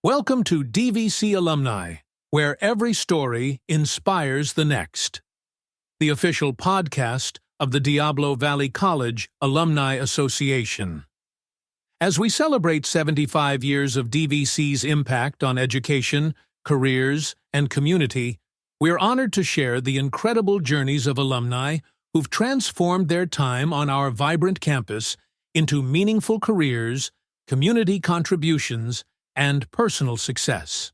Welcome to DVC Alumni, where every story inspires the next. The official podcast of the Diablo Valley College Alumni Association. As we celebrate 75 years of DVC's impact on education, careers, and community, we're honored to share the incredible journeys of alumni who've transformed their time on our vibrant campus into meaningful careers, community contributions, and personal success.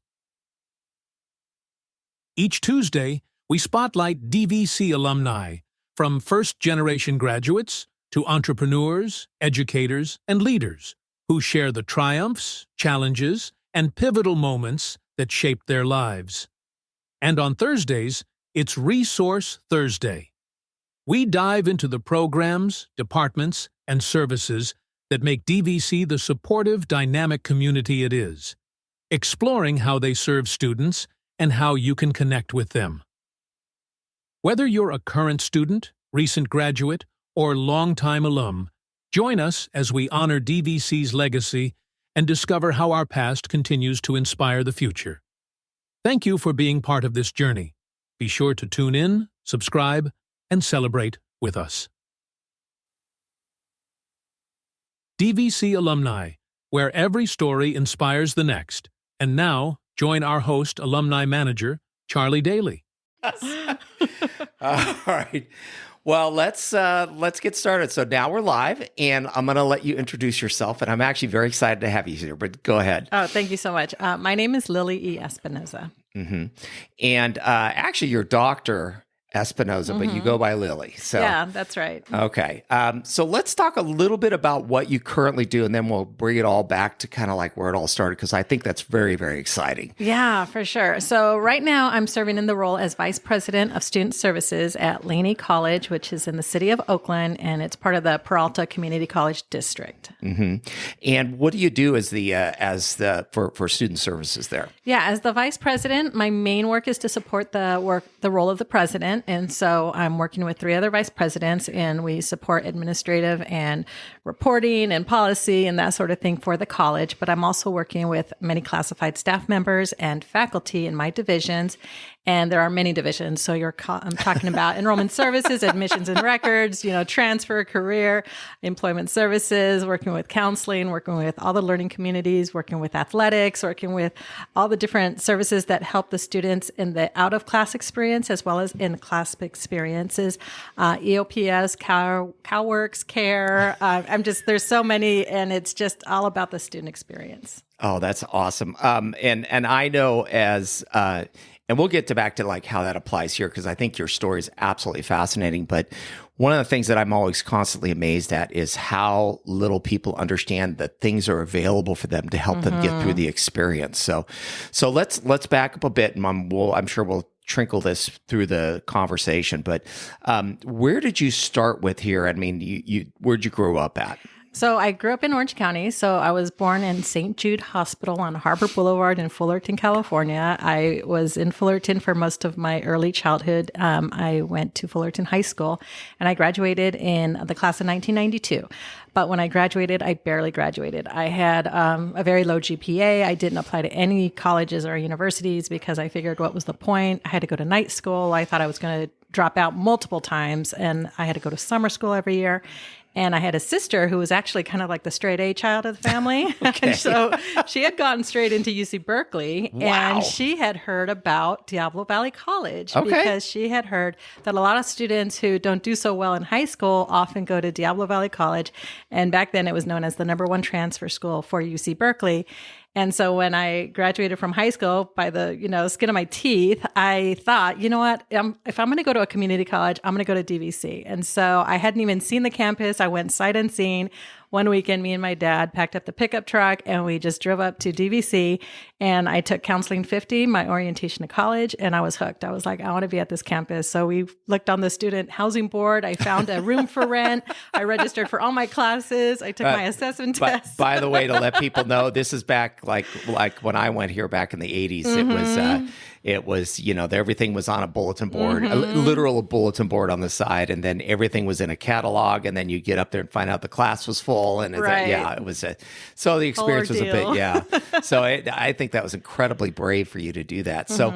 Each Tuesday, we spotlight DVC alumni, from first-generation graduates to entrepreneurs, educators, and leaders who share the triumphs, challenges, and pivotal moments that shaped their lives. And on Thursdays, it's Resource Thursday. We dive into the programs, departments, and services that make DVC the supportive, dynamic community it is, exploring how they serve students and how you can connect with them. Whether you're a current student, recent graduate, or longtime alum, join us as we honor DVC's legacy and discover how our past continues to inspire the future. Thank you for being part of this journey. Be sure to tune in, subscribe, and celebrate with us. DVC Alumni, where every story inspires the next. And now, join our host, alumni manager, Charlie Daly. All right. Well, let's get started. So now we're live, and I'm going to let you introduce yourself, and I'm actually very excited to have you here, but go ahead. Oh, thank you so much. My name is Lily E Espinoza. Mm-hmm. And actually, you're Dr. Espinoza, but you go by Lily. So yeah, that's right. Okay. So let's talk a little bit about what you currently do, and then we'll bring it all back to kind of like where it all started, because I think that's very, very exciting. Yeah, for sure. So right now I'm serving in the role as Vice President of Student Services at Laney College, which is in the city of Oakland, and it's part of the Peralta Community College District. Mm-hmm. And what do you do as for student services there? Yeah, as the Vice President, my main work is to support the role of the President. And so I'm working with 3 other vice presidents, and we support administrative and reporting and policy and that sort of thing for the college. But I'm also working with many classified staff members and faculty in my divisions. And there are many divisions. So I'm talking about enrollment services, admissions and records, transfer, career, employment services, working with counseling, working with all the learning communities, working with athletics, working with all the different services that help the students in the out-of-class experience as well as in class experiences, EOPS, CalWorks, CARE. There's so many, and it's just all about the student experience. Oh, that's awesome. And I know and we'll get back to like how that applies here, because I think your story is absolutely fascinating. But one of the things that I'm always constantly amazed at is how little people understand that things are available for them to help them get through the experience. So let's back up a bit, and I'm sure we'll trickle this through the conversation. But where did you start with here? I mean, where'd you grow up at? So I grew up in Orange County. So I was born in St. Jude Hospital on Harbor Boulevard in Fullerton, California. I was in Fullerton for most of my early childhood. I went to Fullerton High School, and I graduated in the class of 1992. But when I graduated, I barely graduated. I had a very low GPA. I didn't apply to any colleges or universities because I figured, what was the point? I had to go to night school. I thought I was going to drop out multiple times, and I had to go to summer school every year. And I had a sister who was actually kind of like the straight A child of the family. Okay. And so she had gotten straight into UC Berkeley. Wow. And she had heard about Diablo Valley College Okay. because she had heard that a lot of students who don't do so well in high school often go to Diablo Valley College. And back then it was known as the #1 transfer school for UC Berkeley. And so when I graduated from high school, by the skin of my teeth, I thought, you know what, if I'm going to go to a community college, I'm going to go to DVC. And so I hadn't even seen the campus. I went sight unseen. One weekend, me and my dad packed up the pickup truck, and we just drove up to DVC, and I took Counseling 50, my orientation to college, and I was hooked. I was like, I want to be at this campus. So we looked on the student housing board. I found a room for rent. I registered for all my classes. I took my assessment test. By the way, to let people know, this is back like when I went here back in the 80s. It was everything was on a bulletin board, a literal bulletin board on the side, and then everything was in a catalog, and then you get up there and find out the class was full. school, and Right. it was so the experience was a bit, So I think that was incredibly brave for you to do that. So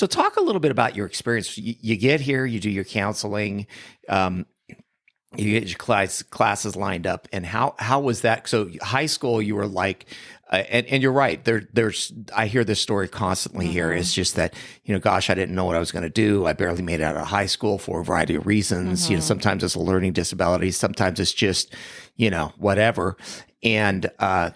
talk a little bit about your experience. You get here, you do your counseling, you get your classes lined up, and how was that? So high school, you were like, and you're right. There's I hear this story constantly here. It's just that, gosh, I didn't know what I was going to do. I barely made it out of high school for a variety of reasons. Sometimes it's a learning disability. Sometimes it's just, whatever. And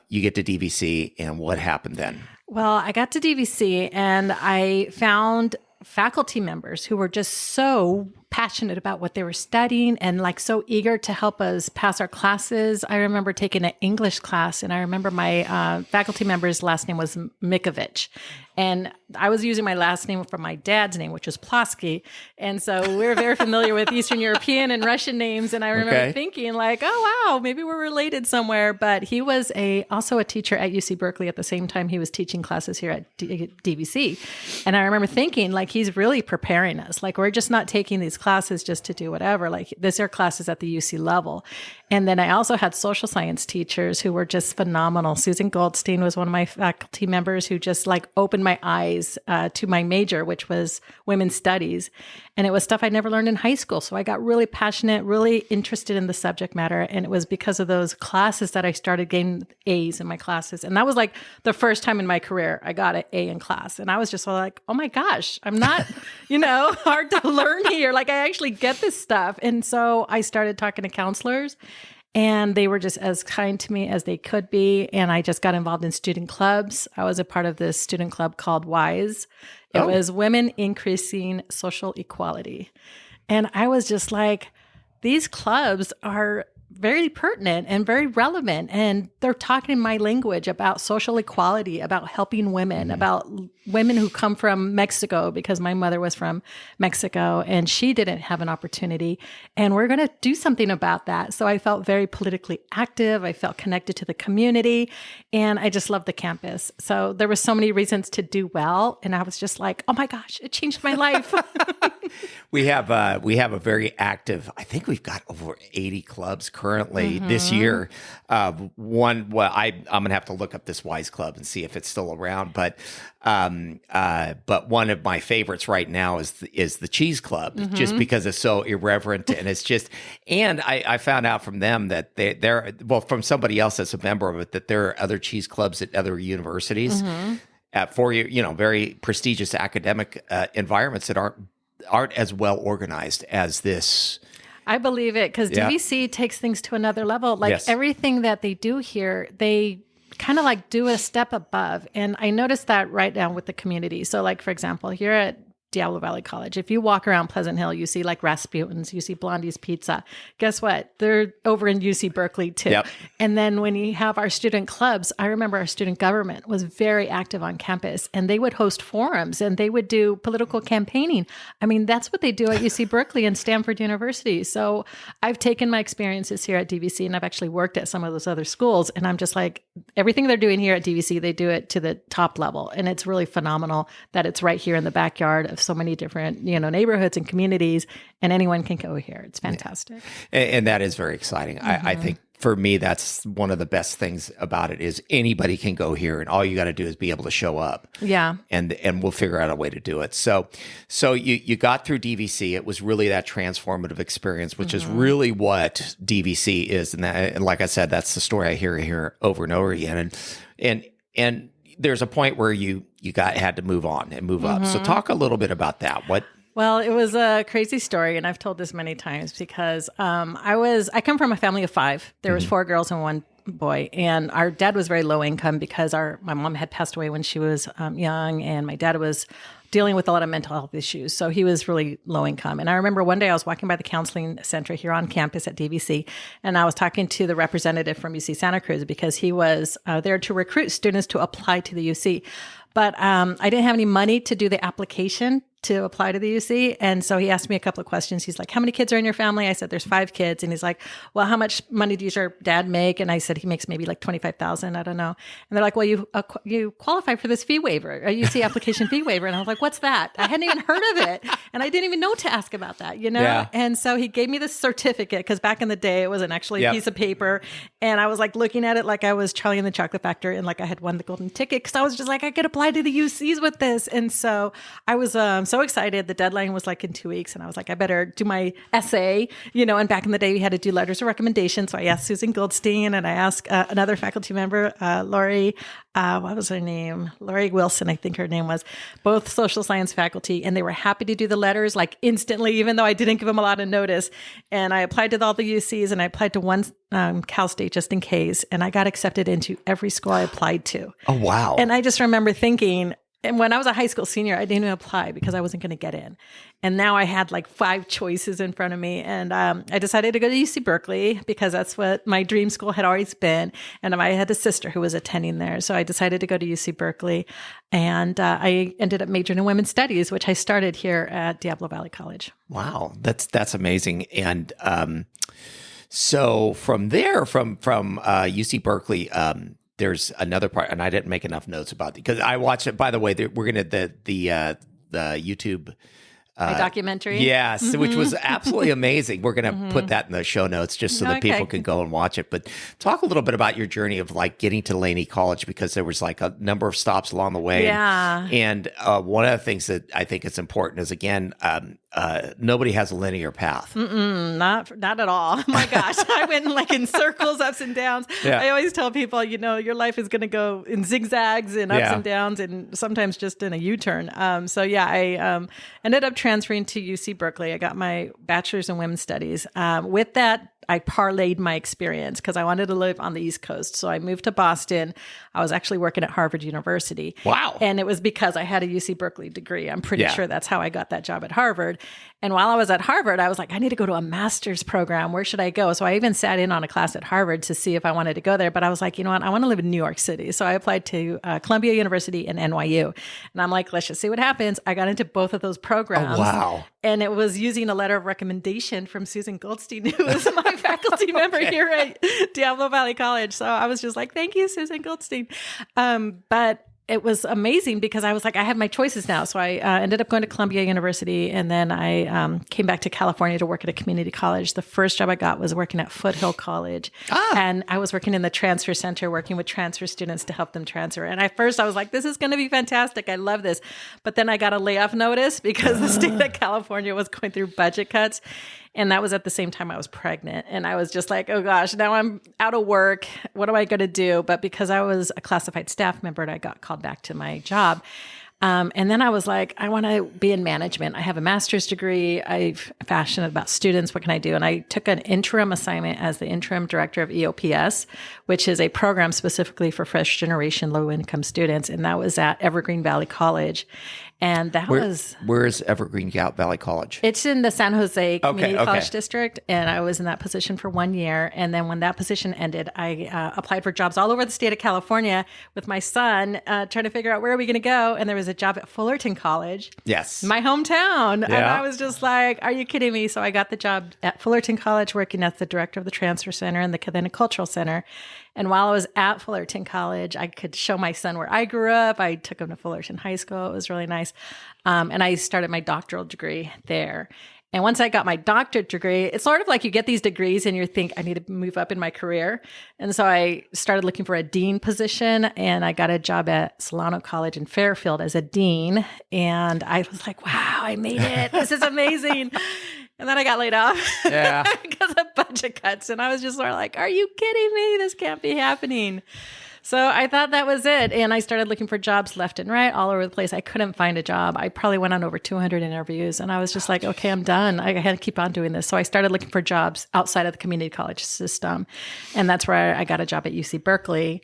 you get to DVC, and what happened then? Well, I got to DVC and I found faculty members who were just so passionate about what they were studying and like so eager to help us pass our classes. I remember taking an English class, and I remember my faculty member's last name was Mikovich. And I was using my last name from my dad's name, which was Plosky. And so we were very familiar with Eastern European and Russian names. And I remember thinking like, oh, wow, maybe we're related somewhere. But he was also a teacher at UC Berkeley at the same time he was teaching classes here at DVC. And I remember thinking like, he's really preparing us. Like, we're just not taking these classes just to do whatever. Like, these are classes at the UC level. And then I also had social science teachers who were just phenomenal. Susan Goldstein was one of my faculty members who just like opened my eyes to my major, which was women's studies. And it was stuff I never learned in high school. So I got really passionate, really interested in the subject matter. And it was because of those classes that I started getting A's in my classes. And that was like the first time in my career I got an A in class. And I was just like, oh my gosh, I'm not, hard to learn here. Like, I actually get this stuff. And so I started talking to counselors, and they were just as kind to me as they could be. And I just got involved in student clubs. I was a part of this student club called WISE. It was Women Increasing Social Equality. And I was just like, these clubs are very pertinent and very relevant. And they're talking in my language about social equality, about helping women, about women who come from Mexico, because my mother was from Mexico and she didn't have an opportunity. And we're going to do something about that. So I felt very politically active. I felt connected to the community, and I just loved the campus. So there were so many reasons to do well. And I was just like, oh my gosh, it changed my life. We have a very active, I think we've got over 80 clubs currently this year. I'm going to have to look up this WISE club and see if it's still around. But one of my favorites right now is the Cheese Club, just because it's so irreverent, and it's just, and I found out from them that they're from somebody else that's a member of it, that there are other cheese clubs at other universities for very prestigious academic environments that aren't as well organized as this. I believe it, because DVC takes things to another level. Like everything that they do here, they kind of like do a step above. And I noticed that right now with the community. So like, for example, here at Diablo Valley College, if you walk around Pleasant Hill, you see like Rasputin's, you see Blondie's Pizza. Guess what? They're over in UC Berkeley too. Yep. And then when you have our student clubs, I remember our student government was very active on campus, and they would host forums and they would do political campaigning. I mean, that's what they do at UC Berkeley and Stanford University. So I've taken my experiences here at DVC, and I've actually worked at some of those other schools. And I'm just like, everything they're doing here at DVC, they do it to the top level. And it's really phenomenal that it's right here in the backyard of so many different, neighborhoods and communities, and anyone can go here. It's fantastic. And that is very exciting. I think for me, that's one of the best things about it is anybody can go here, and all you got to do is be able to show up. Yeah. And we'll figure out a way to do it. So you got through DVC. It was really that transformative experience, which is really what DVC is. And like I said, that's the story I hear over and over again. And there's a point where you had to move on and move up. So talk a little bit about that. Well, it was a crazy story, and I've told this many times because I come from a family of 5. There was 4 girls and 1 boy, and our dad was very low income because my mom had passed away when she was young, and my dad was dealing with a lot of mental health issues. So he was really low income. And I remember one day I was walking by the counseling center here on campus at DVC, and I was talking to the representative from UC Santa Cruz because he was there to recruit students to apply to the UC. But I didn't have any money to do the application to apply to the UC. And so he asked me a couple of questions. He's like, how many kids are in your family? I said, there's 5 kids. And he's like, well, how much money does your dad make? And I said, he makes maybe like 25,000. I don't know. And they're like, well, you qualify for this fee waiver, a UC application fee waiver. And I was like, what's that? I hadn't even heard of it. And I didn't even know to ask about that, you know? Yeah. And so he gave me this certificate because back in the day, it wasn't actually a piece of paper. And I was like looking at it like I was Charlie and the Chocolate Factory and like I had won the golden ticket because I was just like, I could apply to the UCs with this. And so I was so excited. The deadline was like in 2 weeks. And I was like, I better do my essay, you know, and back in the day, we had to do letters of recommendation. So I asked Susan Goldstein and I asked another faculty member, Lori, what was her name? Lori Wilson, I think her name was, both social science faculty. And they were happy to do the letters like instantly, even though I didn't give them a lot of notice. And I applied to all the UCs and I applied to one Cal State just in case. And I got accepted into every school I applied to. Oh, wow. And I just remember thinking, and when I was a high school senior, I didn't even apply because I wasn't going to get in. And now I had like 5 choices in front of me. And I decided to go to UC Berkeley because that's what my dream school had always been. And I had a sister who was attending there. So I decided to go to UC Berkeley. And I ended up majoring in women's studies, which I started here at Diablo Valley College. Wow. That's amazing. And so from there, from UC Berkeley, there's another part, and I didn't make enough notes about it because I watched it. By the way, we're gonna the YouTube My documentary, yes, which was absolutely amazing. We're gonna put that in the show notes just so that people can go and watch it. But talk a little bit about your journey of like getting to Laney College because there was like a number of stops along the way. Yeah, and one of the things that I think is important is again. Nobody has a linear path. Not at all. My gosh, I went like in circles, ups and downs. Yeah. I always tell people, you know, your life is going to go in zigzags and ups and downs, and sometimes just in a U-turn. So yeah, I ended up transferring to UC Berkeley. I got my bachelor's in women's studies. With that, I parlayed my experience because I wanted to live on the East Coast. So I moved to Boston. I was actually working at Harvard University. Wow. And it was because I had a UC Berkeley degree. I'm pretty sure that's how I got that job at Harvard. And while I was at Harvard, I was like, I need to go to a master's program. Where should I go? So I even sat in on a class at Harvard to see if I wanted to go there. But I was like, you know what? I want to live in New York City. So I applied to Columbia University and NYU. And I'm like, let's just see what happens. I got into both of those programs. Oh, wow. And it was using a letter of recommendation from Susan Goldstein, who was my faculty member here at Diablo Valley College. So I was just like, thank you, Susan Goldstein. But it was amazing because I was like, I have my choices now. So I ended up going to Columbia University, and then I came back to California to work at a community college. The first job I got was working at Foothill College. And I was working in the transfer center, working with transfer students to help them transfer. And at first I was like, this is going to be fantastic. I love this. But then I got a layoff notice because the state of California was going through budget cuts. And that was at the same time I was pregnant. And I was just like, oh gosh, now I'm out of work. What am I going to do? But because I was a classified staff member, I got called back to my job. And then I was like, I want to be in management. I have a master's degree. I'm passionate about students. What can I do? And I took an interim assignment as the interim director of EOPS, which is a program specifically for fresh generation low-income students. And that was at Evergreen Valley College. And that where is Evergreen Valley College? It's in the San Jose Community College District. And I was in that position for 1 year. And then when that position ended, I applied for jobs all over the state of California with my son, trying to figure out where are we going to go. And there was a job at Fullerton College. Yes. My hometown. Yeah. And I was just like, are you kidding me? So I got the job at Fullerton College working as the director of the Transfer Center and the Cadena Cultural Center. And while I was at Fullerton College, I could show my son where I grew up. I took him to Fullerton High School. It was really nice. And I started my doctoral degree there. And once I got my doctorate degree, it's sort of like you get these degrees and you think, I need to move up in my career. And so I started looking for a dean position, and I got a job at Solano College in Fairfield as a dean. And I was like, wow, I made it. This is amazing. And then I got laid off because of budget cuts. And I was just sort of like, are you kidding me? This can't be happening. So I thought that was it. And I started looking for jobs left and right all over the place. I couldn't find a job. I probably went on over 200 interviews. And I was just like, okay, I'm done. I had to keep on doing this. So I started looking for jobs outside of the community college system. And that's where I got a job at UC Berkeley.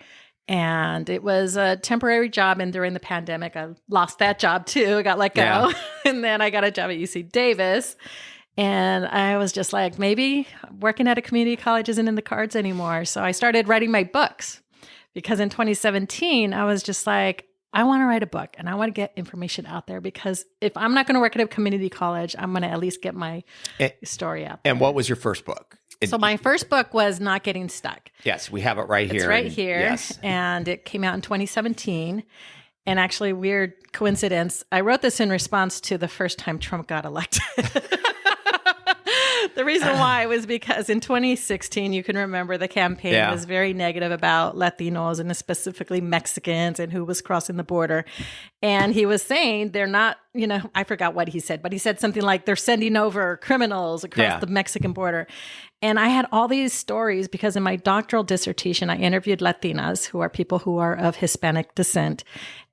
And it was a temporary job. And during the pandemic, I lost that job too. I got let go. And then I got a job at UC Davis. And I was just like, maybe working at a community college isn't in the cards anymore. So I started writing my books. Because in 2017, I was just like, I want to write a book and I want to get information out there, because if I'm not going to work at a community college, I'm going to at least get my story out there. And what was your first book? So my first book was Not Getting Stuck. Yes, we have it right here. It's right here. Yes. And it came out in 2017. And actually, weird coincidence, I wrote this in response to the first time Trump got elected. The reason why was because in 2016, you can remember the campaign was very negative about Latinos and specifically Mexicans and who was crossing the border. And he was saying they're not, I forgot what he said, but he said something like they're sending over criminals across the Mexican border. And I had all these stories because in my doctoral dissertation, I interviewed Latinas, who are people who are of Hispanic descent.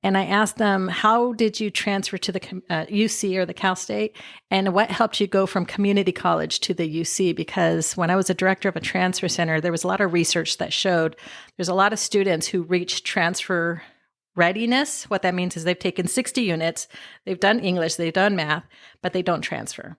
And I asked them, how did you transfer to the UC or the Cal State? And what helped you go from community college to the UC? Because when I was a director of a transfer center, there was a lot of research that showed there's a lot of students who reach transfer readiness. What that means is they've taken 60 units, they've done English, they've done math, but they don't transfer.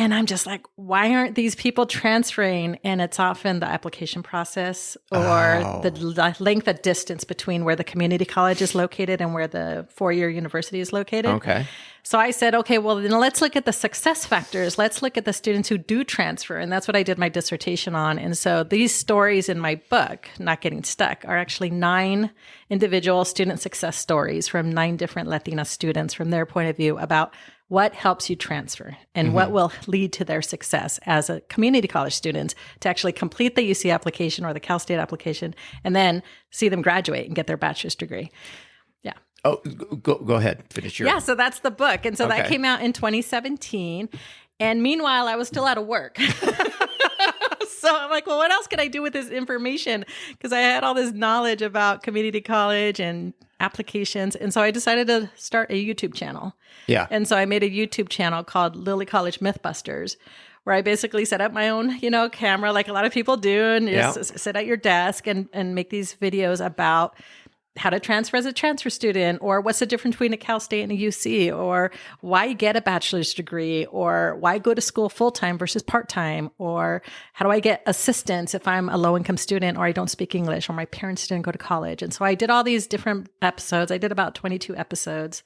And I'm just like, why aren't these people transferring? And it's often the application process or the length of distance between where the community college is located and where the four-year university is located. Okay. So I said, okay, well, then let's look at the success factors. Let's look at the students who do transfer. And that's what I did my dissertation on. And so these stories in my book, Not Getting Stuck, are actually 9 individual student success stories from 9 different Latina students from their point of view about what helps you transfer and what will lead to their success as a community college student to actually complete the UC application or the Cal State application and then see them graduate and get their bachelor's degree. Yeah. Oh, go ahead. Finish your... Yeah, so that's the book. And so that came out in 2017. And meanwhile, I was still out of work. So I'm like, well, what else could I do with this information? Because I had all this knowledge about community college and applications. And so I decided to start a YouTube channel. Yeah. And so I made a YouTube channel called College Mythbusters, where I basically set up my own, camera like a lot of people do and just sit at your desk and make these videos about how to transfer as a transfer student, or what's the difference between a Cal State and a UC, or why get a bachelor's degree, or why go to school full-time versus part-time, or how do I get assistance if I'm a low-income student or I don't speak English or my parents didn't go to college. And so I did all these different episodes. I did about 22 episodes.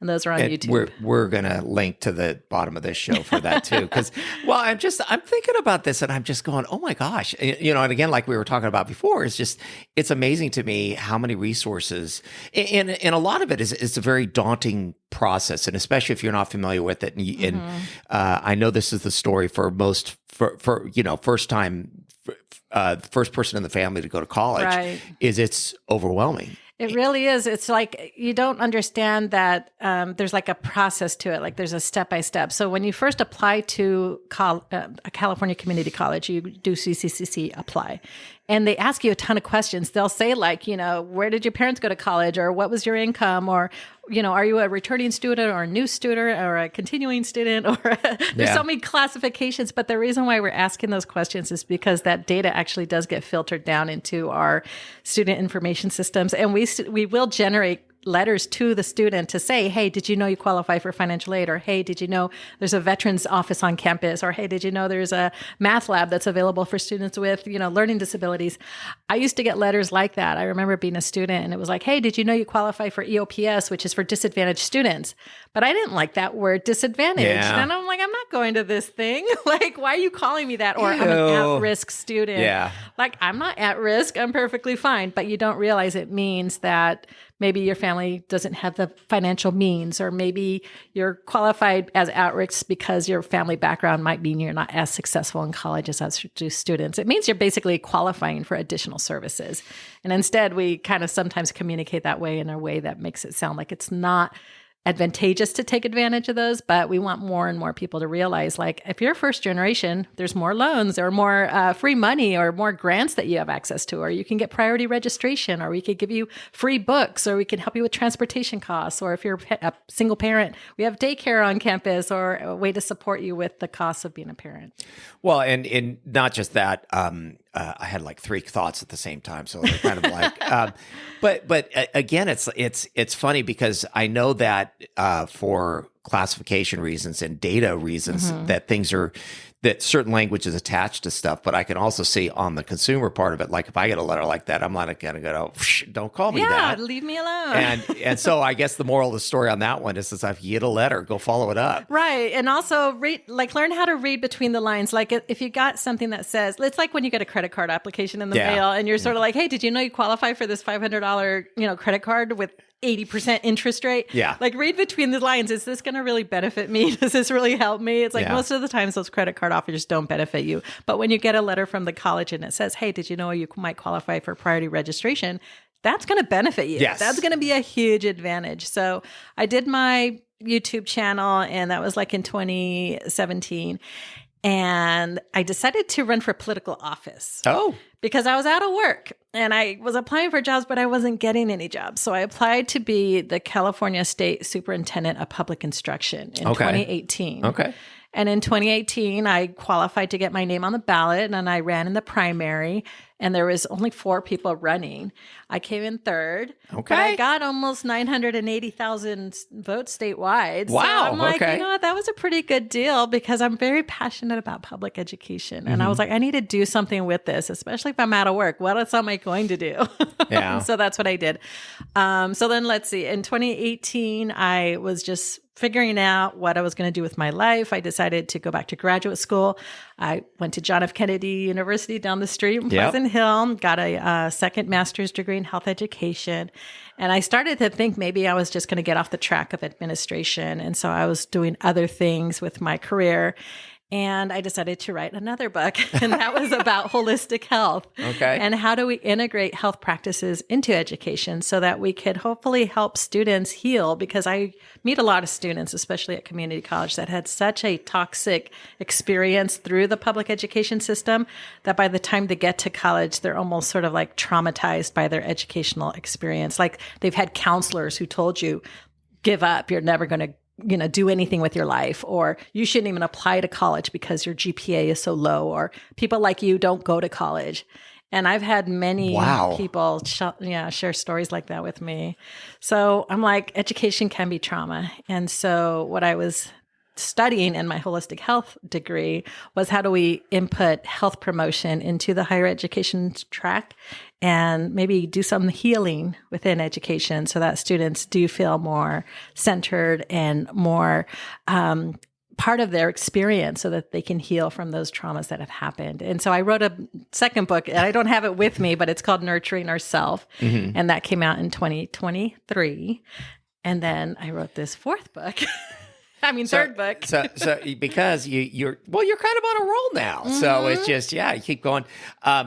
And those are on YouTube. We're going to link to the bottom of this show for that too. Because, I'm thinking about this and I'm just going, oh my gosh. And again, like we were talking about before, it's amazing to me how many resources, and a lot of it is a very daunting process. And especially if you're not familiar with it. And I know this is the story for most, first time, first person in the family to go to college, it's overwhelming. It really is. It's like you don't understand that there's like a process to it. Like there's a step-by-step. So when you first apply to a California community college, you do CCCC apply. And they ask you a ton of questions. They'll say like, where did your parents go to college? Or what was your income? Or, are you a returning student or a new student or a continuing student? Or there's so many classifications. But the reason why we're asking those questions is because that data actually does get filtered down into our student information systems. And we will generate letters to the student to say, hey, did you know you qualify for financial aid? Or, hey, did you know there's a veterans office on campus? Or, hey, did you know there's a math lab that's available for students with, learning disabilities? I used to get letters like that. I remember being a student and it was like, hey, did you know you qualify for EOPS, which is for disadvantaged students? But I didn't like that word disadvantaged. Yeah. And I'm like, I'm not going to this thing. Like, why are you calling me that? Or I'm an at-risk student. Yeah. Like, I'm not at risk. I'm perfectly fine. But you don't realize it means that maybe your family doesn't have the financial means, or maybe you're qualified as at risk because your family background might mean you're not as successful in college as do students. It means you're basically qualifying for additional services. And instead, we kind of sometimes communicate that way in a way that makes it sound like it's not advantageous to take advantage of those, but we want more and more people to realize, like, if you're first generation, there's more loans or more free money or more grants that you have access to, or you can get priority registration, or we could give you free books, or we can help you with transportation costs, or if you're a single parent, we have daycare on campus, or a way to support you with the costs of being a parent. Well, and not just that, I had like 3 thoughts at the same time, so they're kind of like, but again, it's funny because I know that for classification reasons and data reasons that that certain language is attached to stuff. But I can also see on the consumer part of it, like if I get a letter like that, I'm not going to go, don't call me that. Yeah, leave me alone. And so I guess the moral of the story on that one is if you get a letter, go follow it up. Right. And also learn how to read between the lines. Like if you got something that says, it's like when you get a credit card application in the mail and you're sort of like, hey, did you know you qualify for this $500, credit card with 80% interest rate? Yeah. Like read between the lines. Is this going to really benefit me? Does this really help me? It's like most of the times those credit card offers don't benefit you. But when you get a letter from the college and it says, hey, did you know you might qualify for priority registration? That's going to benefit you. Yes. That's going to be a huge advantage. So I did my YouTube channel and that was like in 2017. And I decided to run for political office. Oh. Because I was out of work and I was applying for jobs, but I wasn't getting any jobs. So I applied to be the California State Superintendent of Public Instruction in 2018. Okay. And in 2018, I qualified to get my name on the ballot and I ran in the primary and there was only 4 people running. I came in third. Okay. But I got almost 980,000 votes statewide. Wow. So I'm like, okay. you know what? That was a pretty good deal because I'm very passionate about public education. And I was like, I need to do something with this, especially if I'm out of work. What else am I going to do? Yeah. So that's what I did. So then let's see. In 2018, I was just figuring out what I was going to do with my life. I decided to go back to graduate school. I went to John F. Kennedy University down the street in Pleasant Hill, got a second master's degree in health education. And I started to think maybe I was just going to get off the track of administration. And so I was doing other things with my career. And I decided to write another book, and that was about holistic health. Okay. And how do we integrate health practices into education so that we could hopefully help students heal? Because I meet a lot of students, especially at community college, that had such a toxic experience through the public education system that by the time they get to college, they're almost sort of like traumatized by their educational experience. Like they've had counselors who told you, give up, you're never going to do anything with your life, or you shouldn't even apply to college because your GPA is so low, or people like you don't go to college. And I've had many people share stories like that with me. So I'm like, education can be trauma. And so what I was studying in my holistic health degree was how do we input health promotion into the higher education track and maybe do some healing within education so that students do feel more centered and more part of their experience so that they can heal from those traumas that have happened. And so I wrote a second book, and I don't have it with me, but it's called Nurturing Ourself. And that came out in 2023. And then I wrote this fourth book. Third book. so because you're kind of on a roll now. So it's just, you keep going.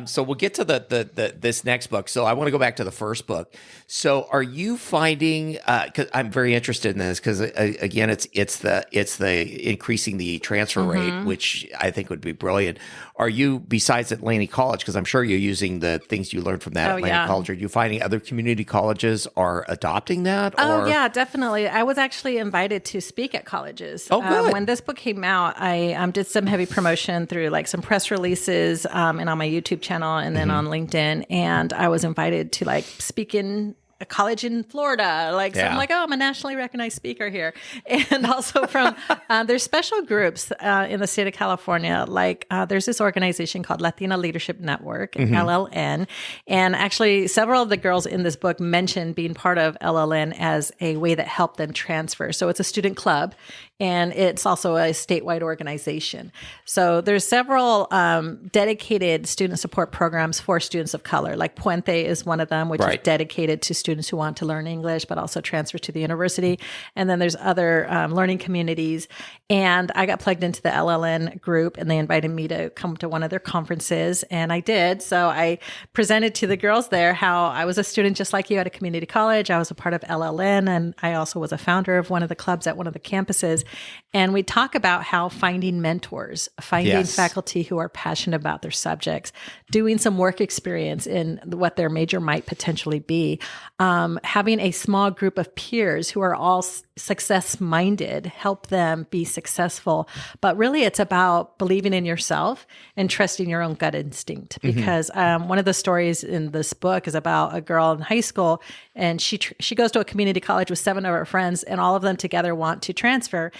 So we'll get to this next book. So I want to go back to the first book. So are you finding, cause I'm very interested in this because again, it's the increasing the transfer rate, which I think would be brilliant. Are you, besides at Laney College, because I'm sure you're using the things you learned from that at Laney College, are you finding other community colleges are adopting that? Oh, yeah, definitely. I was actually invited to speak at colleges. Oh, good. When this book came out, I did some heavy promotion through like some press releases and on my YouTube channel and then on LinkedIn. And I was invited to like speak in a college in Florida. So I'm like, I'm a nationally recognized speaker here. And also from, there's special groups in the state of California. Like there's this organization called Latina Leadership Network, LLN. And actually several of the girls in this book mentioned being part of LLN as a way that helped them transfer. So it's a student club and it's also a statewide organization. So there's several dedicated student support programs for students of color. Like Puente is one of them, which is dedicated to students who want to learn English, but also transfer to the university. And then there's other learning communities. And I got plugged into the LLN group and they invited me to come to one of their conferences. And I did. So I presented to the girls there how I was a student just like you at a community college. I was a part of LLN. And I also was a founder of one of the clubs at one of the campuses. And we talk about how finding mentors, finding faculty who are passionate about their subjects, doing some work experience in what their major might potentially be. having a small group of peers who are all success-minded, help them be successful. But really, it's about believing in yourself and trusting your own gut instinct. Because one of the stories in this book is about a girl in high school, and she goes to a community college with 7 of her friends, and all of them together want to transfer.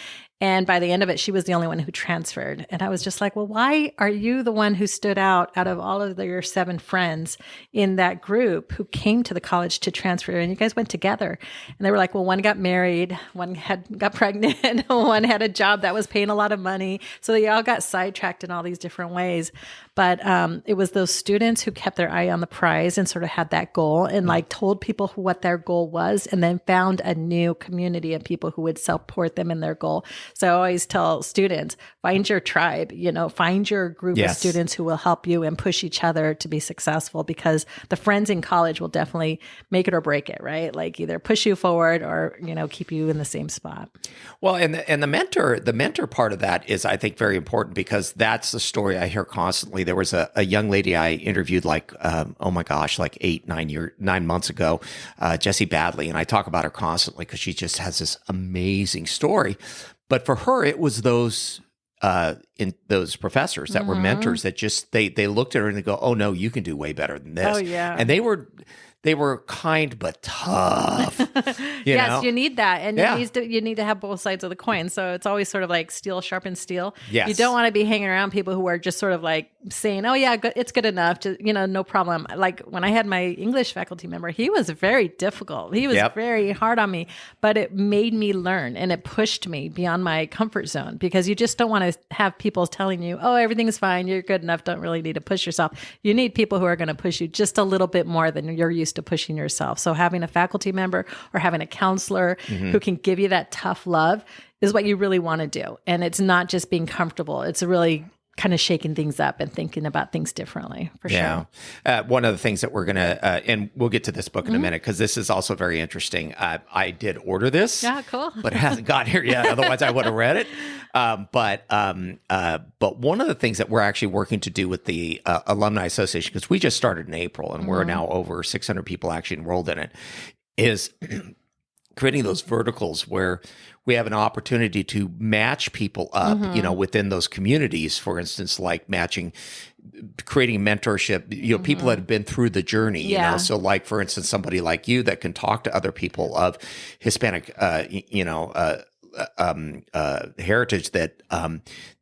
And by the end of it, she was the only one who transferred. And I was just like, well, why are you the one who stood out of all of your 7 friends in that group who came to the college to transfer? And you guys went together. And they were like, well, one got married, one got pregnant, one had a job that was paying a lot of money. So they all got sidetracked in all these different ways. But it was those students who kept their eye on the prize and sort of had that goal and like told people what their goal was, and then found a new community of people who would support them in their goal. So I always tell students, find your tribe, find your group of students who will help you and push each other to be successful, because the friends in college will definitely make it or break it, right? Like either push you forward or, keep you in the same spot. Well, and the mentor part of that is, I think, very important, because that's the story I hear constantly. There was a young lady I interviewed like 9 months ago, Jessie Badley, and I talk about her constantly because she just has this amazing story. But for her, it was those professors that were mentors that just they looked at her and they go, "Oh no, you can do way better than this." Oh yeah, and they were kind but tough. Yes, you need that, and you need to have both sides of the coin. So it's always sort of like steel sharpens steel. Yes. You don't want to be hanging around people who are just sort of like saying, "Oh yeah, it's good enough," no problem. Like when I had my English faculty member, he was very difficult. He was very hard on me, but it made me learn and it pushed me beyond my comfort zone, because you just don't want to have people telling you, "Oh, everything's fine, you're good enough, don't really need to push yourself." You need people who are going to push you just a little bit more than you're used to pushing yourself. So having a faculty member or having a counselor who can give you that tough love is what you really want to do. And it's not just being comfortable. It's really kind of shaking things up and thinking about things differently, for sure. One of the things that we're going to, and we'll get to this book in a minute, because this is also very interesting. I did order this. Yeah, cool. But it hasn't got here yet. Otherwise, I would have read it. But one of the things that we're actually working to do with the Alumni Association, because we just started in April and we're now over 600 people actually enrolled in it, is creating those verticals where we have an opportunity to match people up, within those communities. For instance, like creating mentorship, people that have been through the journey, So like, for instance, somebody like you that can talk to other people of Hispanic, heritage that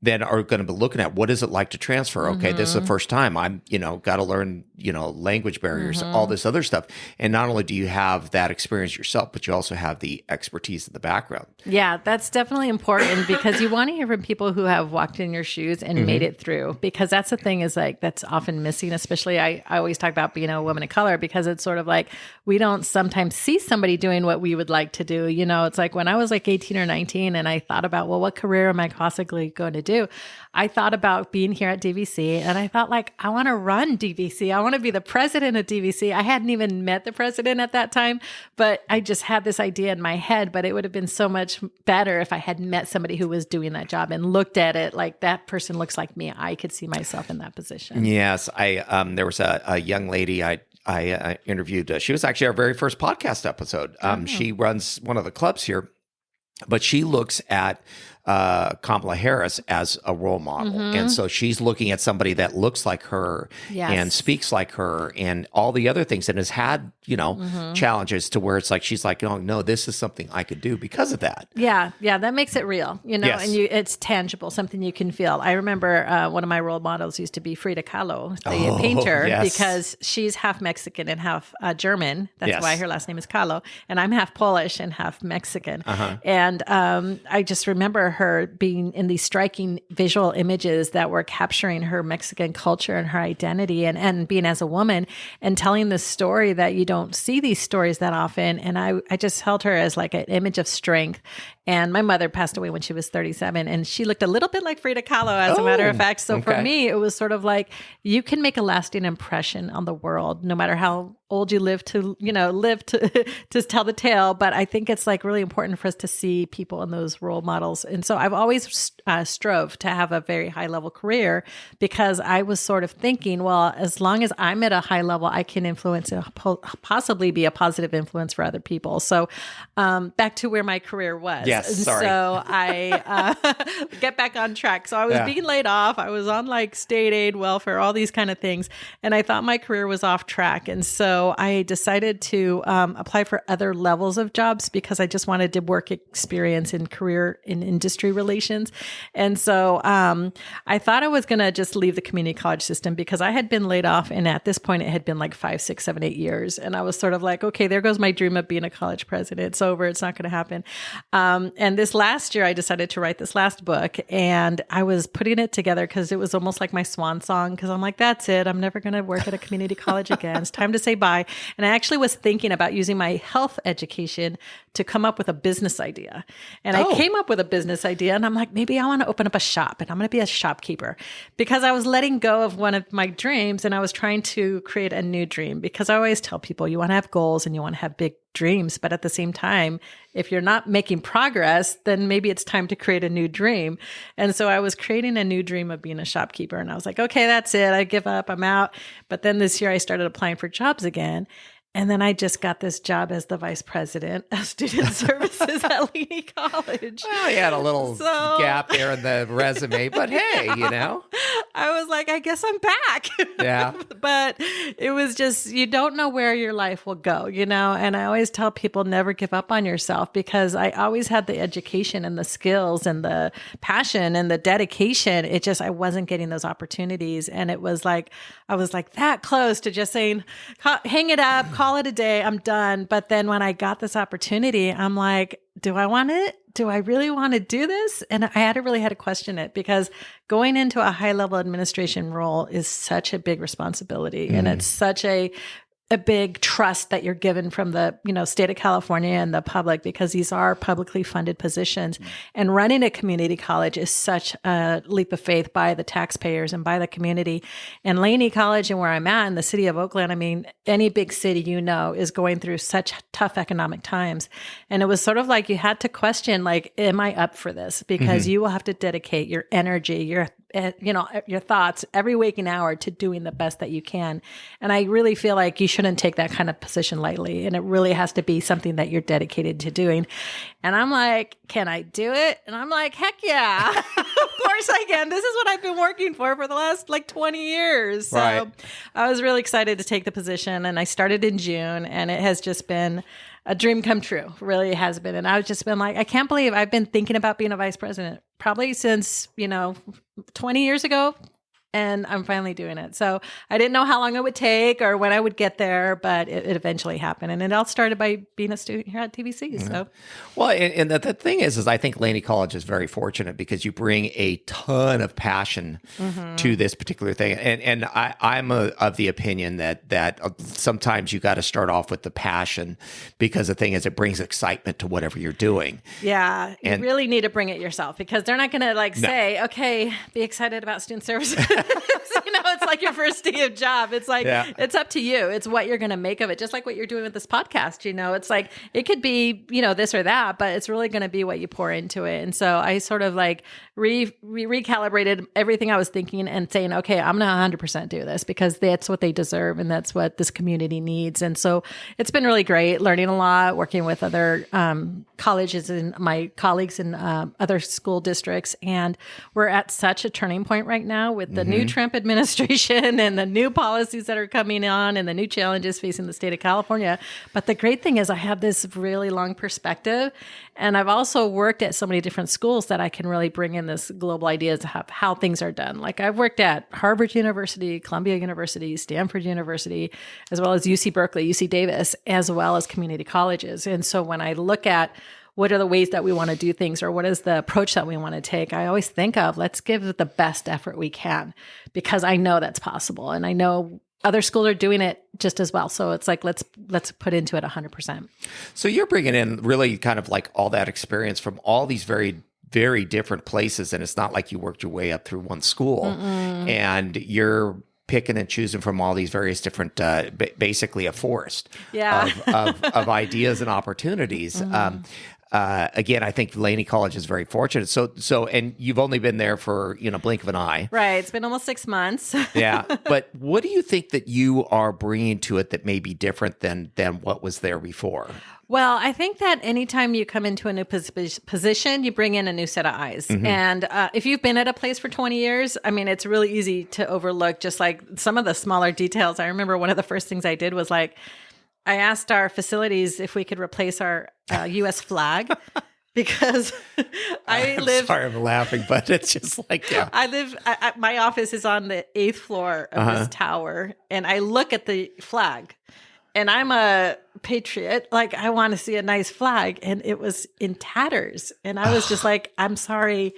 then are going to be looking at what is it like to transfer. Okay, this is the first time I'm, got to learn, language barriers, all this other stuff. And not only do you have that experience yourself, but you also have the expertise in the background. Yeah, that's definitely important, because you want to hear from people who have walked in your shoes and made it through, because that's the thing is like, that's often missing, especially I always talk about being a woman of color, because it's sort of like, we don't sometimes see somebody doing what we would like to do. It's like when I was like 18 or 19 and I thought about, well, what career am I possibly going to do? I thought about being here at DVC, and I thought like, I want to run DVC. I want to be the president of DVC. I hadn't even met the president at that time, but I just had this idea in my head, but it would have been so much better if I had met somebody who was doing that job and looked at it like, that person looks like me. I could see myself in that position. Yes. There was a young lady I interviewed. She was actually our very first podcast episode. She runs one of the clubs here, but she looks at Kamala Harris as a role model. And so she's looking at somebody that looks like her and speaks like her and all the other things, and has had, challenges to where it's like, she's like, oh no, this is something I could do because of that. Yeah. That makes it real, and it's tangible, something you can feel. I remember one of my role models used to be Frida Kahlo, the painter, because she's half Mexican and half German. That's why her last name is Kahlo. And I'm half Polish and half Mexican. And I just remember her being in these striking visual images that were capturing her Mexican culture and her identity, and being as a woman and telling this story that you don't see these stories that often. And I just held her as like an image of strength And my mother passed away when she was 37, and she looked a little bit like Frida Kahlo, as a matter of fact. So for me, it was sort of like, you can make a lasting impression on the world, no matter how old you live to to tell the tale. But I think it's like really important for us to see people in those role models. And so I've always strove to have a very high level career, because I was sort of thinking, well, as long as I'm at a high level, I can influence and possibly be a positive influence for other people. So back to where my career was. Yes, sorry. So I get back on track. So I was being laid off. I was on like state aid, welfare, all these kind of things. And I thought my career was off track. And so I decided to apply for other levels of jobs, because I just wanted to work experience in career in industry relations. And so I thought I was going to just leave the community college system, because I had been laid off. And at this point, it had been like 5, 6, 7, 8 years. And I was sort of like, okay, there goes my dream of being a college president. It's over. It's not going to happen. And this last year, I decided to write this last book, and I was putting it together because it was almost like my swan song, because I'm like, that's it. I'm never going to work at a community college again. It's time to say bye. And I actually was thinking about using my health education to come up with a business idea. And I came up with a business idea, and I'm like, maybe I want to open up a shop, and I'm going to be a shopkeeper, because I was letting go of one of my dreams, and I was trying to create a new dream. Because I always tell people, you want to have goals and you want to have big dreams, but at the same time, if you're not making progress, then maybe it's time to create a new dream. And so I was creating a new dream of being a shopkeeper, and I was like, okay, that's it. I give up. I'm out. But then this year I started applying for jobs again. And then I just got this job as the vice president of student services at Laney College. Well, you had a little gap there in the resume, but hey, I was like, I guess I'm back. Yeah. But it was just, you don't know where your life will go, and I always tell people, never give up on yourself, because I always had the education and the skills and the passion and the dedication. It just, I wasn't getting those opportunities. And it was like, I was like that close to just saying, hang it up, call it a day, I'm done. But then when I got this opportunity, I'm like, do I want it? Do I really want to do this? And I really had to question it, because going into a high level administration role is such a big responsibility. And it's such a big trust that you're given from the, state of California and the public, because these are publicly funded positions. And running a community college is such a leap of faith by the taxpayers and by the community. And Laney College, and where I'm at in the city of Oakland, I mean, any big city, is going through such tough economic times. And it was sort of like you had to question, like, am I up for this? Because you will have to dedicate your energy, your thoughts, every waking hour to doing the best that you can. And I really feel like you shouldn't take that kind of position lightly. And it really has to be something that you're dedicated to doing. And I'm like, can I do it? And I'm like, heck yeah, of course I can. This is what I've been working for the last 20 years. So right. I was really excited to take the position, and I started in June, and it has just been a dream come true. Really it has been. And I've just been like, I can't believe I've been thinking about being a vice president probably since, 20 years ago. And I'm finally doing it. So I didn't know how long it would take or when I would get there, but it eventually happened. And it all started by being a student here at TVC. Mm-hmm. So, well, and the thing is I think Laney College is very fortunate, because you bring a ton of passion to this particular thing. And I'm of the opinion that sometimes you got to start off with the passion, because the thing is, it brings excitement to whatever you're doing. Yeah, you really need to bring it yourself, because they're not going to say, okay, be excited about student services. It's like your first day of job. It's like, It's up to you. It's what you're going to make of it. Just like what you're doing with this podcast, it's like, it could be, this or that, but it's really going to be what you pour into it. And so I sort of recalibrated everything I was thinking and saying, okay, I'm going to 100% do this, because that's what they deserve. And that's what this community needs. And so it's been really great learning a lot, working with other colleges and my colleagues in other school districts. And we're at such a turning point right now with the new Trump administration and the new policies that are coming on and the new challenges facing the state of California. But the great thing is I have this really long perspective, and I've also worked at so many different schools that I can really bring in this global ideas of how things are done. Like I've worked at Harvard University, Columbia University, Stanford University, as well as UC Berkeley, UC Davis, as well as community colleges. And so when I look at what are the ways that we want to do things, or what is the approach that we want to take, I always think of, let's give it the best effort we can, because I know that's possible. And I know other schools are doing it just as well. So it's like, let's put into it 100%. So you're bringing in really kind of like all that experience from all these very, very different places. And it's not like you worked your way up through one school. And you're picking and choosing from all these various different, basically a forest of ideas and opportunities. Again, I think Laney College is very fortunate. So, and you've only been there for, blink of an eye. Right. It's been almost 6 months. Yeah. But what do you think that you are bringing to it that may be different than what was there before? Well, I think that anytime you come into a new position, you bring in a new set of eyes. And if you've been at a place for 20 years, I mean, it's really easy to overlook just like some of the smaller details. I remember one of the first things I did was like, I asked our facilities if we could replace our U.S. flag because I'm sorry, I'm laughing, but it's just like, yeah. My office is on the 8th floor of this tower, and I look at the flag, and I'm a patriot. Like, I want to see a nice flag, and it was in tatters. And I was just like, I'm sorry.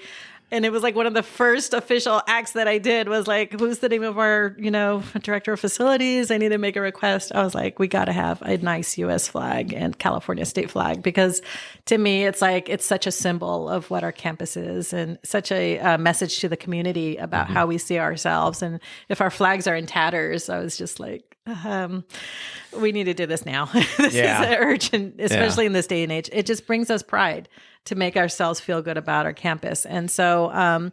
And it was like one of the first official acts that I did was like, who's the name of our, director of facilities? I need to make a request. I was like, we got to have a nice U.S. flag and California state flag, because to me, it's like, it's such a symbol of what our campus is and such a message to the community about how we see ourselves. And if our flags are in tatters, I was just like, we need to do this now. This is urgent, especially in this day and age. It just brings us pride to make ourselves feel good about our campus. And so, I'm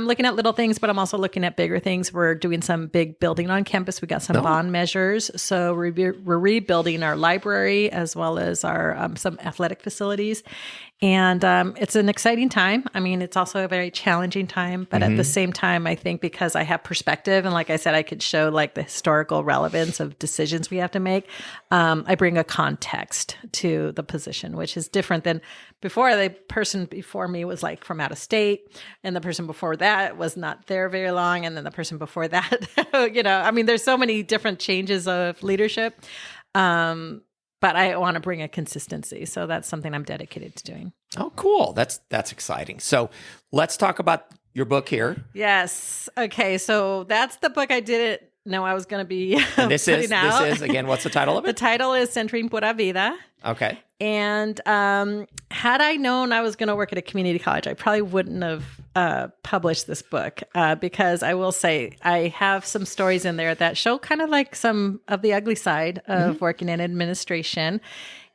looking at little things, but I'm also looking at bigger things. We're doing some big building on campus. We got some bond measures. So we're rebuilding our library as well as our some athletic facilities. And it's an exciting time. I mean, it's also a very challenging time, but at the same time, I think because I have perspective, and like I said, I could show like the historical relevance of decisions we have to make, I bring a context to the position, which is different than before. The person before me was like from out of state, and the person before that was not there very long, and then the person before that, I mean, there's so many different changes of leadership. But I want to bring a consistency. So that's something I'm dedicated to doing. Oh, cool. That's exciting. So let's talk about your book here. Yes. Okay. So that's the book I didn't know I was going to be and this putting out. This is, again, what's the title of it? The title is Centering Pura Vida. Okay. And had I known I was going to work at a community college, I probably wouldn't have published this book because I will say I have some stories in there that show kind of like some of the ugly side of working in administration,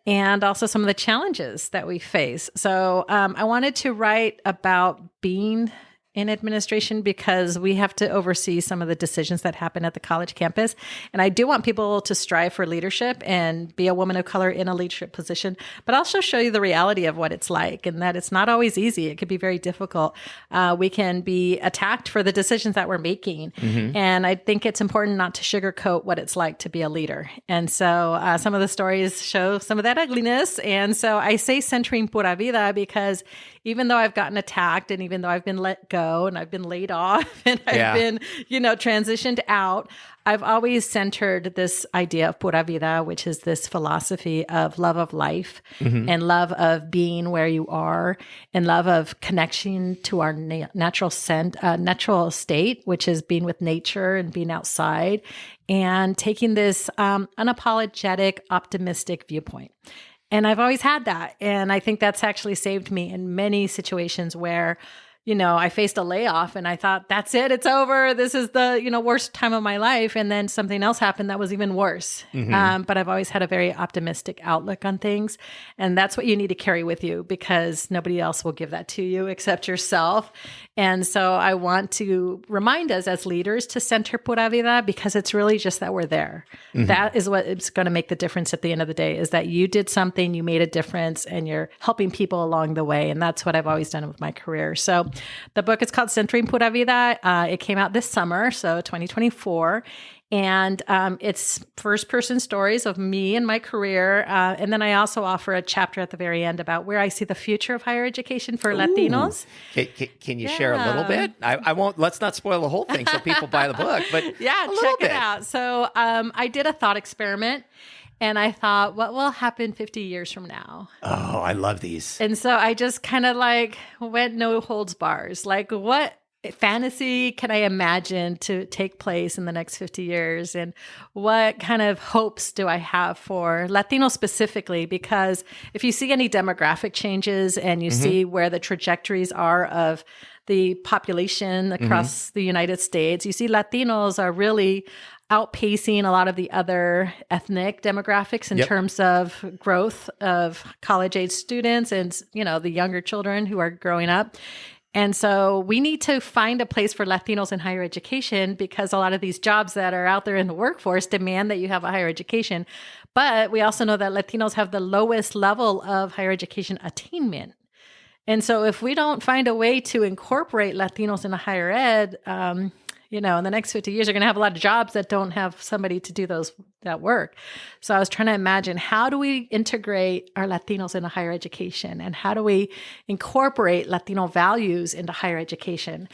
and also some of the challenges that we face. So I wanted to write about being in administration because we have to oversee some of the decisions that happen at the college campus. And I do want people to strive for leadership and be a woman of color in a leadership position, but also show you the reality of what it's like and that it's not always easy. It could be very difficult. We can be attacked for the decisions that we're making. And I think it's important not to sugarcoat what it's like to be a leader. And so some of the stories show some of that ugliness. And so I say centering pura vida because even though I've gotten attacked and even though I've been let go and I've been laid off and I've been, transitioned out, I've always centered this idea of pura vida, which is this philosophy of love of life and love of being where you are and love of connection to our natural state, which is being with nature and being outside and taking this unapologetic, optimistic viewpoint. And I've always had that. And I think that's actually saved me in many situations where, I faced a layoff and I thought, that's it, it's over. This is the, worst time of my life. And then something else happened that was even worse. But I've always had a very optimistic outlook on things. And that's what you need to carry with you because nobody else will give that to you except yourself. And so I want to remind us as leaders to center pura vida because it's really just that we're there. That is what is going to make the difference at the end of the day is that you did something, you made a difference, and you're helping people along the way. And that's what I've always done with my career. So the book is called Centering Pura Vida. It came out this summer, so 2024. And it's first-person stories of me and my career. And then I also offer a chapter at the very end about where I see the future of higher education for Latinos. Can you share a little bit? I won't, let's not spoil the whole thing so people buy the book, but check it out. So I did a thought experiment. And I thought, what will happen 50 years from now? Oh, I love these. And so I just kind of went no holds bars. Like, what fantasy can I imagine to take place in the next 50 years? And what kind of hopes do I have for Latinos specifically? Because if you see any demographic changes and you see where the trajectories are of the population across the United States, you see Latinos are really outpacing a lot of the other ethnic demographics in terms of growth of college-age students and, the younger children who are growing up. And so we need to find a place for Latinos in higher education, because a lot of these jobs that are out there in the workforce demand that you have a higher education. But we also know that Latinos have the lowest level of higher education attainment. And so if we don't find a way to incorporate Latinos into higher ed, in the next 50 years, you're going to have a lot of jobs that don't have somebody to do that work. So I was trying to imagine, how do we integrate our Latinos into higher education, and how do we incorporate Latino values into higher education?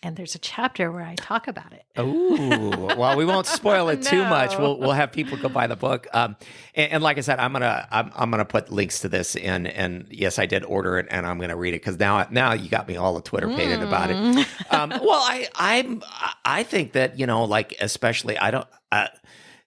And there's a chapter where I talk about it. Oh, well, we won't spoil it too much. We'll have people go buy the book. And like I said, I'm gonna put links to this in. And yes, I did order it, and I'm gonna read it, because now you got me all the Twitter pated about it. Well, I think that especially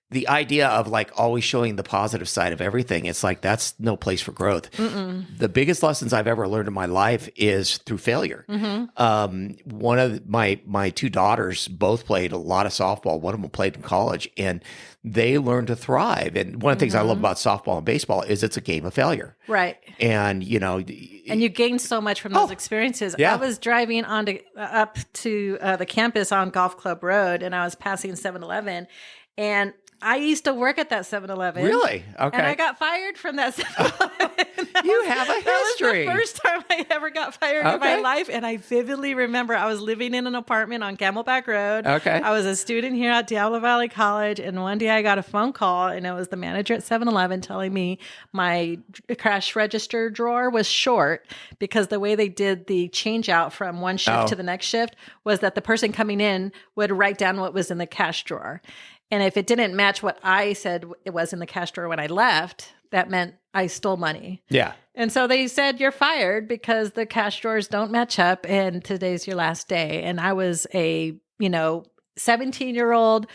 the idea of always showing the positive side of everything, it's that's no place for growth. The biggest lessons I've ever learned in my life is through failure. One of my two daughters both played a lot of softball. One of them played in college, and they learned to thrive. And one of the things I love about softball and baseball is it's a game of failure. Right. And, and you gain so much from those experiences. Yeah. I was driving up to the campus on Golf Club Road, and I was passing 7-Eleven, and I used to work at that 7-Eleven. Really? Okay. And I got fired from that 7-Eleven. You have a history. That was the first time I ever got fired in my life. And I vividly remember I was living in an apartment on Camelback Road. Okay. I was a student here at Diablo Valley College. And one day I got a phone call, and it was the manager at 7-Eleven telling me my cash register drawer was short, because the way they did the change out from one shift to the next shift was that the person coming in would write down what was in the cash drawer. And if it didn't match what I said it was in the cash drawer when I left, that meant I stole money. Yeah. And so they said, you're fired because the cash drawers don't match up, and today's your last day. And I was a, 17-year-old,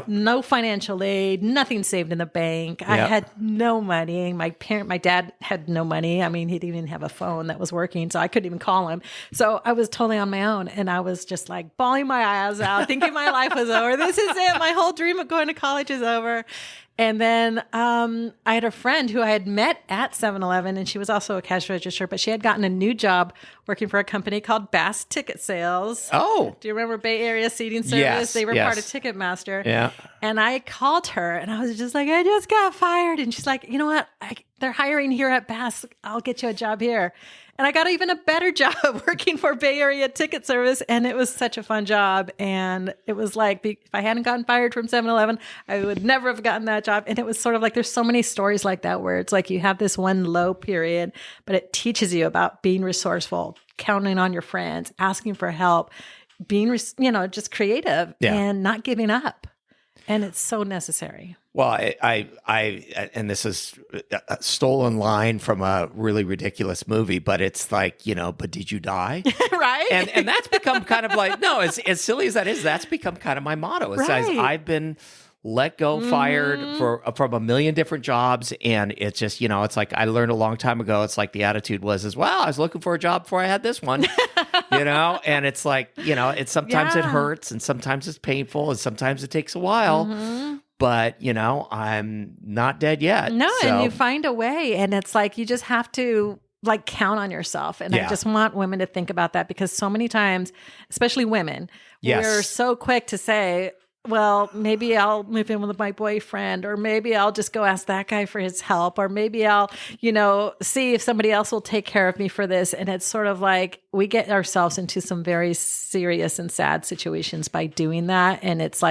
no financial aid, nothing saved in the bank. I had no money. My dad had no money. I mean, he didn't even have a phone that was working, so I couldn't even call him. So I was totally on my own, and I was just bawling my eyes out, thinking my life was over. This is it. My whole dream of going to college is over. And then I had a friend who I had met at 7-Eleven, and she was also a cash register, but she had gotten a new job working for a company called Bass Ticket Sales. Oh. Do you remember Bay Area Seating Service? Yes, They were part of Ticketmaster. Yeah. And I called her, and I was just I just got fired. And she's like, you know what? They're hiring here at Bass. I'll get you a job here. And I got even a better job working for Bay Area Ticket Service, and it was such a fun job. And it was if I hadn't gotten fired from 7-Eleven, I would never have gotten that job. And it was sort of there's so many stories like that, where it's you have this one low period, but it teaches you about being resourceful, counting on your friends, asking for help, being, just creative and not giving up. And it's so necessary. Well, I and this is a stolen line from a really ridiculous movie, but it's but did you die? Right. And that's become kind of no, as silly as that is, that's become kind of my motto. It says, I've been let go, fired from a million different jobs. And it's just, it's I learned a long time ago, it's the attitude was, well, I was looking for a job before I had this one, and it's it's sometimes it hurts, and sometimes it's painful, and sometimes it takes a while. But, I'm not dead yet. No, and you find a way. And it's you just have to count on yourself. And I just want women to think about that, because so many times, especially women, we're so quick to say, well, maybe I'll move in with my boyfriend, or maybe I'll just go ask that guy for his help, or maybe I'll, see if somebody else will take care of me for this. And it's sort of we get ourselves into some very serious and sad situations by doing that. And it's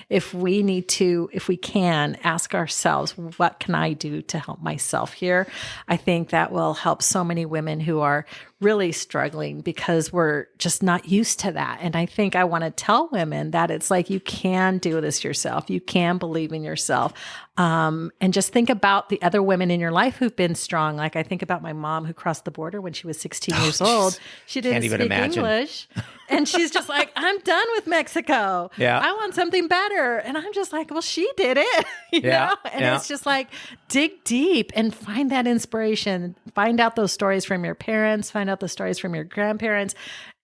if we can ask ourselves, what can I do to help myself here? I think that will help so many women who are really struggling, because we're just not used to that. And I think I want to tell women that it's you can do this yourself. You can believe in yourself. And just think about the other women in your life who've been strong. I think about my mom, who crossed the border when she was 16 years old. She didn't speak English. And she's just like, I'm done with Mexico. Yeah. I want something better. And I'm just like, well, she did it. you know? And it's just like, dig deep and find that inspiration. Find out those stories from your parents, find out the stories from your grandparents,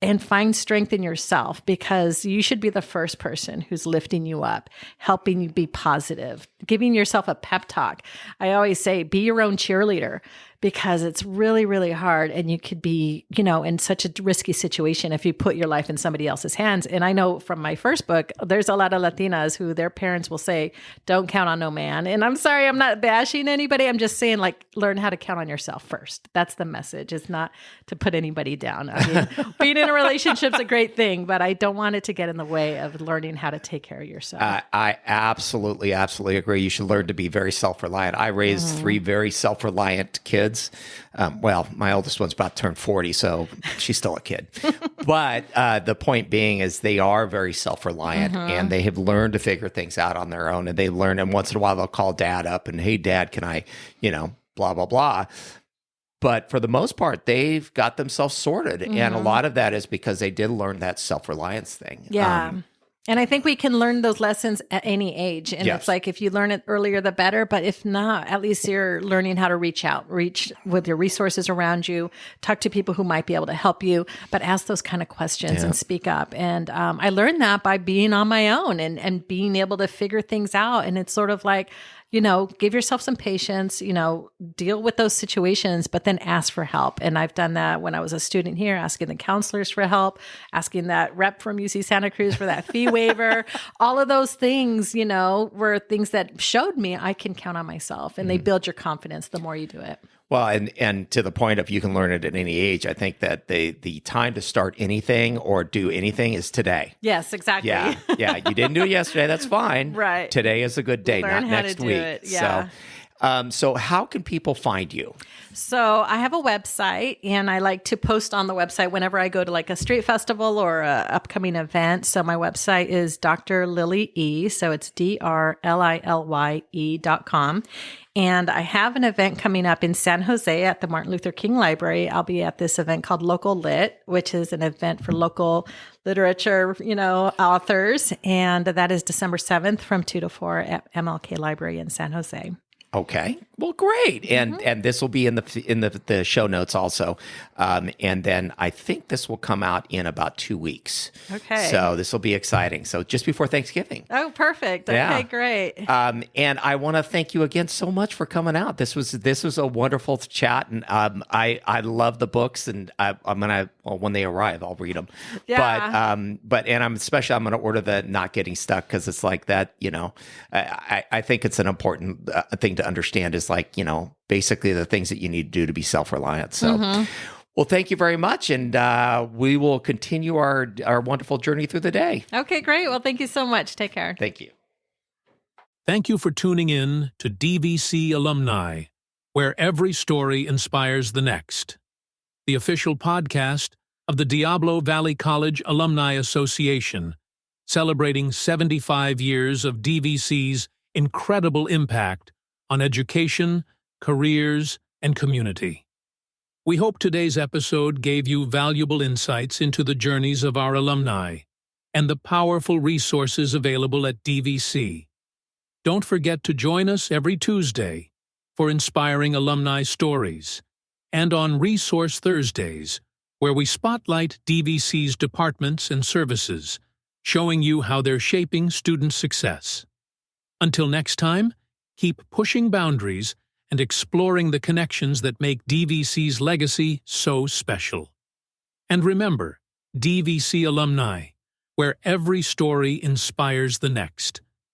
and find strength in yourself, because you should be the first person who's lifting you up, helping you be positive, giving yourself a pep talk. I always say, be your own cheerleader, because it's really, really hard. And you could be, in such a risky situation if you put your life in somebody else's hands. And I know from my first book, there's a lot of Latinas who their parents will say, don't count on no man. And I'm sorry, I'm not bashing anybody. I'm just saying, learn how to count on yourself first. That's the message. It's not to put anybody down. I mean, being in a relationship's a great thing, but I don't want it to get in the way of learning how to take care of yourself. I absolutely agree. You should learn to be very self-reliant. I raised 3 very self-reliant kids. Well, my oldest one's about to turn 40, so she's still a kid. But the point being is they are very self-reliant, and they have learned to figure things out on their own. And they learn, and once in a while they'll call dad up and, hey, dad, can I, blah, blah, blah. But for the most part, they've got themselves sorted. And a lot of that is because they did learn that self-reliance thing. Yeah. And I think we can learn those lessons at any age. And it's like, if you learn it earlier, the better. But if not, at least you're learning how to reach with your resources around you, talk to people who might be able to help you, but ask those kind of questions and speak up. And I learned that by being on my own and being able to figure things out. And it's sort of like, give yourself some patience, deal with those situations, but then ask for help. And I've done that when I was a student here, asking the counselors for help, asking that rep from UC Santa Cruz for that fee waiver. All of those things, were things that showed me I can count on myself, and they build your confidence the more you do it. Well, and to the point of you can learn it at any age, I think that the time to start anything or do anything is today. Yes, exactly. Yeah. You didn't do it yesterday. That's fine. Right. Today is a good day, Learn not how next to do week. it. Yeah. So how can people find you? So I have a website, and I like to post on the website whenever I go to like a street festival or a upcoming event. So my website is Dr. Lily E. So it's DrLilye.com. And I have an event coming up in San Jose at the Martin Luther King Library. I'll be at this event called Local Lit, which is an event for local literature, authors. And that is December 7th from 2 to 4 at MLK Library in San Jose. Okay. Well, great. And this will be in the show notes also. And then I think this will come out in about 2 weeks. Okay. So this will be exciting. So just before Thanksgiving. Oh, perfect. Okay, great. And I want to thank you again so much for coming out. This was a wonderful chat, and I love the books, and I'm gonna when they arrive, I'll read them. Yeah. But I'm gonna order the Not Getting Stuck, because it's like that. I think it's an important thing to understand is basically the things that you need to do to be self-reliant. So. Well, thank you very much, and we will continue our wonderful journey through the day. Okay, great. Well, thank you so much. Take care. Thank you. Thank you for tuning in to DVC Alumni, where every story inspires the next. The official podcast of the Diablo Valley College Alumni Association, celebrating 75 years of DVC's incredible impact on education, careers, and community. We hope today's episode gave you valuable insights into the journeys of our alumni and the powerful resources available at DVC. Don't forget to join us every Tuesday for inspiring alumni stories, and on Resource Thursdays, where we spotlight DVC's departments and services, showing you how they're shaping student success. Until next time, keep pushing boundaries and exploring the connections that make DVC's legacy so special. And remember, DVC Alumni, where every story inspires the next.